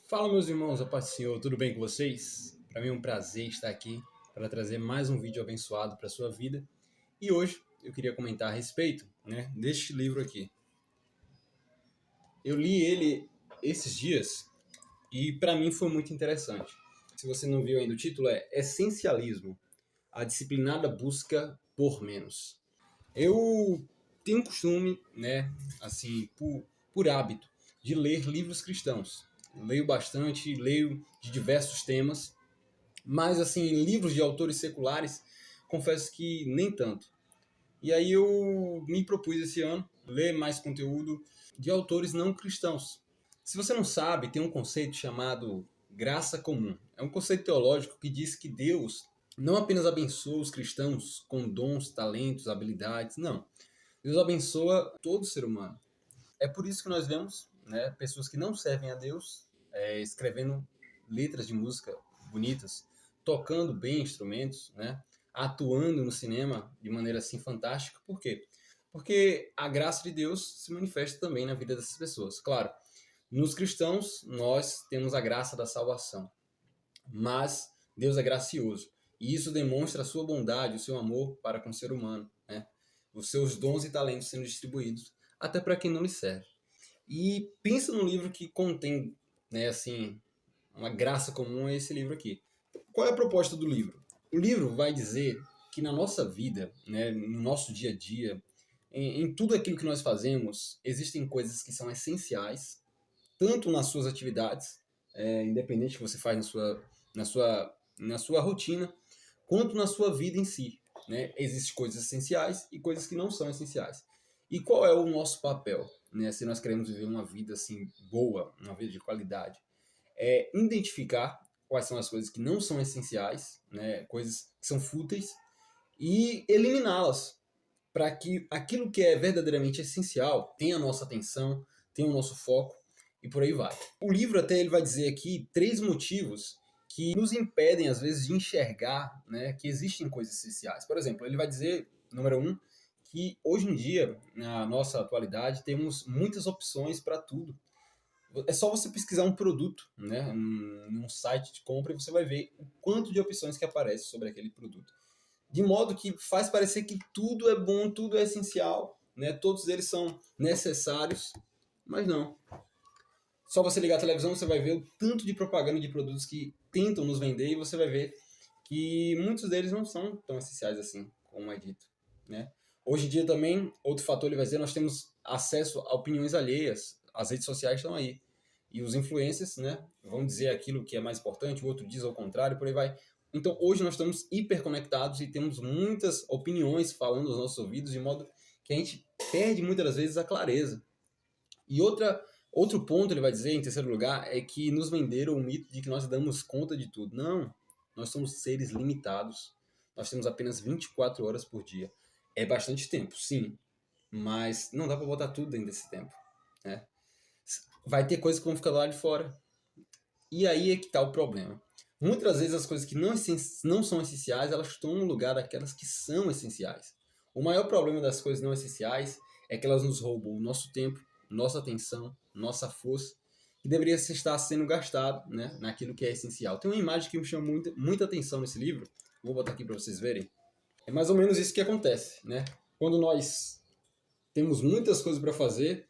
Fala, meus irmãos, a paz do Senhor, tudo bem com vocês? Para mim é um prazer estar aqui para trazer mais um vídeo abençoado para a sua vida. E hoje eu queria comentar a respeito, deste livro aqui. Eu li ele esses dias e para mim foi muito interessante. Se você não viu ainda, o título é Essencialismo, a disciplinada busca por menos. Eu tenho um costume, assim, por hábito, de ler livros cristãos. Leio bastante, leio de diversos temas, mas assim, livros de autores seculares, confesso que nem tanto. E aí eu me propus esse ano ler mais conteúdo de autores não cristãos. Se você não sabe, tem um conceito chamado graça comum. É um conceito teológico que diz que Deus não apenas abençoa os cristãos com dons, talentos, habilidades, não. Deus abençoa todo ser humano. É por isso que nós vemos, pessoas que não servem a Deus escrevendo letras de música bonitas, tocando bem instrumentos, atuando no cinema de maneira assim fantástica. Por quê? Porque a graça de Deus se manifesta também na vida dessas pessoas. Claro, nos cristãos nós temos a graça da salvação, mas Deus é gracioso. E isso demonstra a sua bondade, o seu amor para com o ser humano, os seus dons e talentos sendo distribuídos, até para quem não lhe serve. E pensa num livro que contém, assim, uma graça comum a esse livro aqui. Qual é a proposta do livro? O livro vai dizer que na nossa vida, no nosso dia a dia, em tudo aquilo que nós fazemos, existem coisas que são essenciais, tanto nas suas atividades, independente que você faz na sua rotina, quanto na sua vida em si. Existem coisas essenciais e coisas que não são essenciais. E qual é o nosso papel, se nós queremos viver uma vida assim boa, uma vida de qualidade? É identificar quais são as coisas que não são essenciais, coisas que são fúteis, e eliminá-las, para que aquilo que é verdadeiramente essencial tenha a nossa atenção, tenha o nosso foco, e por aí vai. O livro até ele vai dizer aqui 3 motivos que nos impedem, às vezes, de enxergar, que existem coisas essenciais. Por exemplo, ele vai dizer, número 1, que hoje em dia, na nossa atualidade, temos muitas opções para tudo. É só você pesquisar um produto, num site de compra, e você vai ver o quanto de opções que aparece sobre aquele produto. De modo que faz parecer que tudo é bom, tudo é essencial, todos eles são necessários, mas não. Só você ligar a televisão, você vai ver o tanto de propaganda de produtos que tentam nos vender, e você vai ver que muitos deles não são tão essenciais assim, como é dito. Hoje em dia também, outro fator ele vai dizer, nós temos acesso a opiniões alheias, as redes sociais estão aí. E os influencers, vão dizer aquilo que é mais importante, o outro diz ao contrário, por aí vai. Então hoje nós estamos hiperconectados e temos muitas opiniões falando aos nossos ouvidos, de modo que a gente perde muitas das vezes a clareza. E outro ponto, ele vai dizer, em terceiro lugar, é que nos venderam o mito de que nós damos conta de tudo. Não, nós somos seres limitados. Nós temos apenas 24 horas por dia. É bastante tempo, sim, mas não dá para botar tudo dentro desse tempo. Vai ter coisas que vão ficar lá de fora. E aí é que está o problema. Muitas vezes as coisas que não são essenciais, elas tomam o lugar daquelas que são essenciais. O maior problema das coisas não essenciais é que elas nos roubam o nosso tempo, nossa atenção, nossa força, que deveria estar sendo gastado, naquilo que é essencial. Tem uma imagem que me chama muita atenção nesse livro, vou botar aqui para vocês verem. É mais ou menos isso que acontece. Quando nós temos muitas coisas para fazer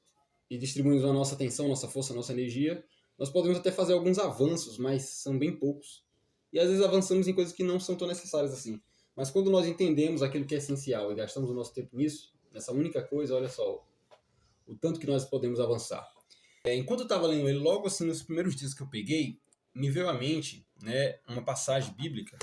e distribuímos a nossa atenção, nossa força, nossa energia, nós podemos até fazer alguns avanços, mas são bem poucos. E às vezes avançamos em coisas que não são tão necessárias assim. Mas quando nós entendemos aquilo que é essencial e gastamos o nosso tempo nisso, nessa única coisa, olha só o tanto que nós podemos avançar. Enquanto eu estava lendo ele, logo assim, nos primeiros dias que eu peguei, me veio à mente, uma passagem bíblica,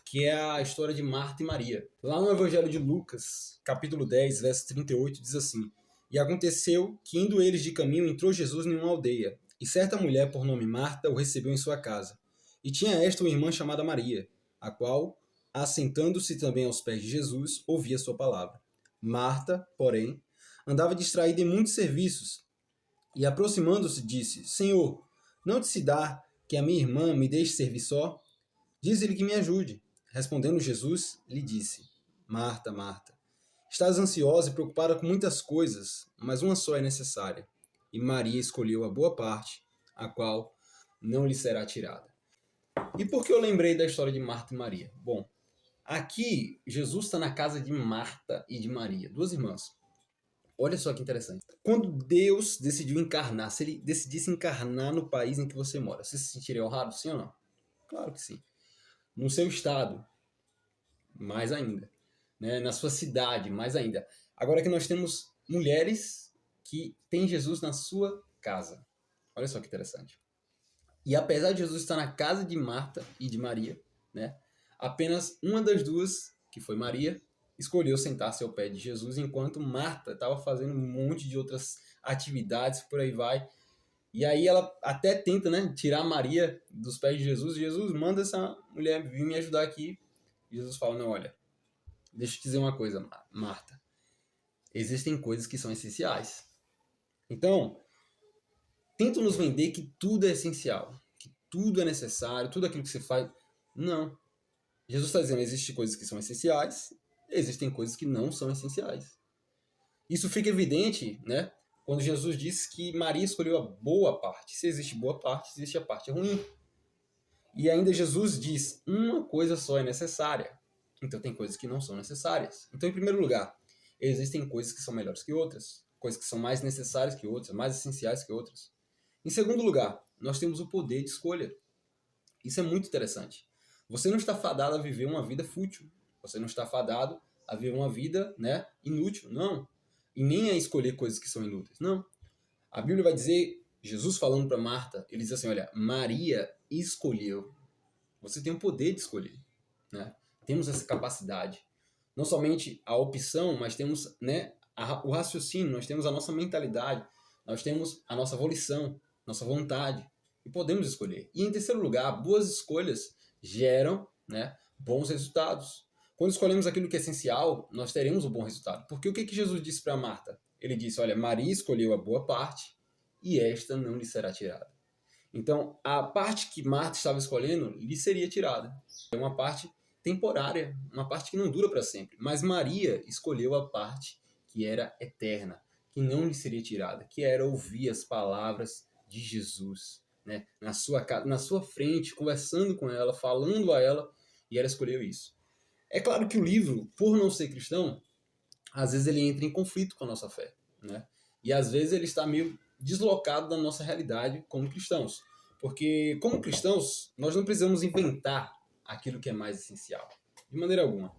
que é a história de Marta e Maria. Lá no Evangelho de Lucas, capítulo 10, verso 38, diz assim: E aconteceu que, indo eles de caminho, entrou Jesus em uma aldeia, e certa mulher, por nome Marta, o recebeu em sua casa. E tinha esta uma irmã chamada Maria, a qual, assentando-se também aos pés de Jesus, ouvia sua palavra. Marta, porém, andava distraída em muitos serviços, e aproximando-se disse: Senhor, não te se dá que a minha irmã me deixe servir só? Diz-lhe que me ajude. Respondendo Jesus, lhe disse: Marta, Marta, estás ansiosa e preocupada com muitas coisas, mas uma só é necessária. E Maria escolheu a boa parte, a qual não lhe será tirada. E por que eu lembrei da história de Marta e Maria? Bom, aqui Jesus está na casa de Marta e de Maria, duas irmãs. Olha só que interessante. Quando Deus decidiu encarnar, se ele decidisse encarnar no país em que você mora, você se sentiria honrado, sim ou não? Claro que sim. No seu estado, mais ainda. Né? Na sua cidade, mais ainda. Agora que nós temos mulheres que têm Jesus na sua casa. Olha só que interessante. E apesar de Jesus estar na casa de Marta e de Maria, né, apenas uma das duas, que foi Maria, escolheu sentar-se ao pé de Jesus, enquanto Marta estava fazendo um monte de outras atividades, por aí vai. E aí ela até tenta, né, tirar Maria dos pés de Jesus. Jesus manda essa mulher vir me ajudar aqui. E Jesus fala, não, olha, deixa eu te dizer uma coisa, Marta. Existem coisas que são essenciais. Então, tentam nos vender que tudo é essencial, que tudo é necessário, tudo aquilo que você faz. Não. Jesus está dizendo, existem coisas que são essenciais, existem coisas que não são essenciais. Isso fica evidente, né, quando Jesus disse que Maria escolheu a boa parte. Se existe boa parte, existe a parte ruim. E ainda Jesus diz, uma coisa só é necessária. Então tem coisas que não são necessárias. Então, em primeiro lugar, existem coisas que são melhores que outras, coisas que são mais necessárias que outras, mais essenciais que outras. Em segundo lugar, nós temos o poder de escolha. Isso é muito interessante. Você não está fadado a viver uma vida fútil. Você não está fadado a viver uma vida, né, inútil. Não. E nem a escolher coisas que são inúteis. Não. A Bíblia vai dizer, Jesus falando para Marta, ele diz assim, olha, Maria escolheu. Você tem o poder de escolher. Né? Temos essa capacidade. Não somente a opção, mas temos, né, o raciocínio, nós temos a nossa mentalidade, nós temos a nossa volição, nossa vontade. E podemos escolher. E em terceiro lugar, boas escolhas geram, né, bons resultados. Quando escolhemos aquilo que é essencial, nós teremos um bom resultado. Porque o que Jesus disse para Marta? Ele disse, olha, Maria escolheu a boa parte e esta não lhe será tirada. Então, a parte que Marta estava escolhendo lhe seria tirada. É uma parte temporária, uma parte que não dura para sempre. Mas Maria escolheu a parte que era eterna, que não lhe seria tirada, que era ouvir as palavras de Jesus, né? na sua frente, conversando com ela, falando a ela, e ela escolheu isso. É claro que o livro, por não ser cristão, às vezes ele entra em conflito com a nossa fé, né? E às vezes ele está meio deslocado da nossa realidade como cristãos. Porque, como cristãos, nós não precisamos inventar aquilo que é mais essencial. De maneira alguma.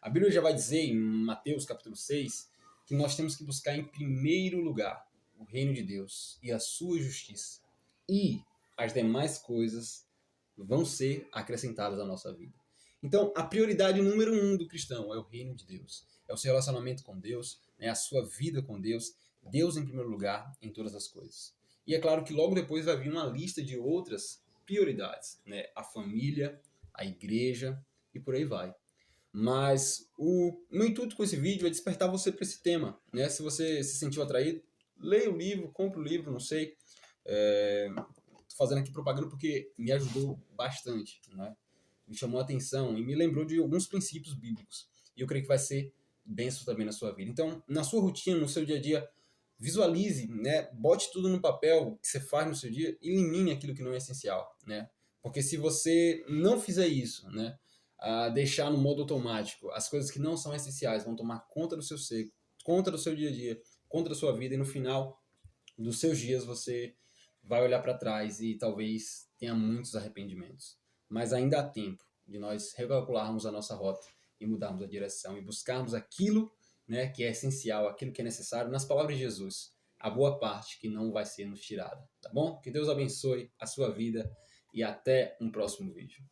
A Bíblia já vai dizer, em Mateus capítulo 6, que nós temos que buscar em primeiro lugar o reino de Deus e a sua justiça. E as demais coisas vão ser acrescentadas à nossa vida. Então, a prioridade número 1 do cristão é o reino de Deus. É o seu relacionamento com Deus, né, a sua vida com Deus. Deus em primeiro lugar em todas as coisas. E é claro que logo depois vai vir uma lista de outras prioridades, né? A família, a igreja e por aí vai. Mas o meu intuito com esse vídeo é despertar você para esse tema, né? Se você se sentiu atraído, leia o livro, compre o livro, não sei. Estou fazendo aqui propaganda porque me ajudou bastante, né? Me chamou a atenção e me lembrou de alguns princípios bíblicos. E eu creio que vai ser bênção também na sua vida. Então, na sua rotina, no seu dia a dia, visualize, né? Bote tudo no papel que você faz no seu dia, elimine aquilo que não é essencial, né? Porque se você não fizer isso, né? Deixar no modo automático, as coisas que não são essenciais vão tomar conta do seu ser, conta do seu dia a dia, conta da sua vida e no final dos seus dias você vai olhar para trás e talvez tenha muitos arrependimentos. Mas ainda há tempo de nós recalcularmos a nossa rota e mudarmos a direção e buscarmos aquilo, né, que é essencial, aquilo que é necessário, nas palavras de Jesus, a boa parte que não vai ser nos tirada, tá bom? Que Deus abençoe a sua vida e até um próximo vídeo.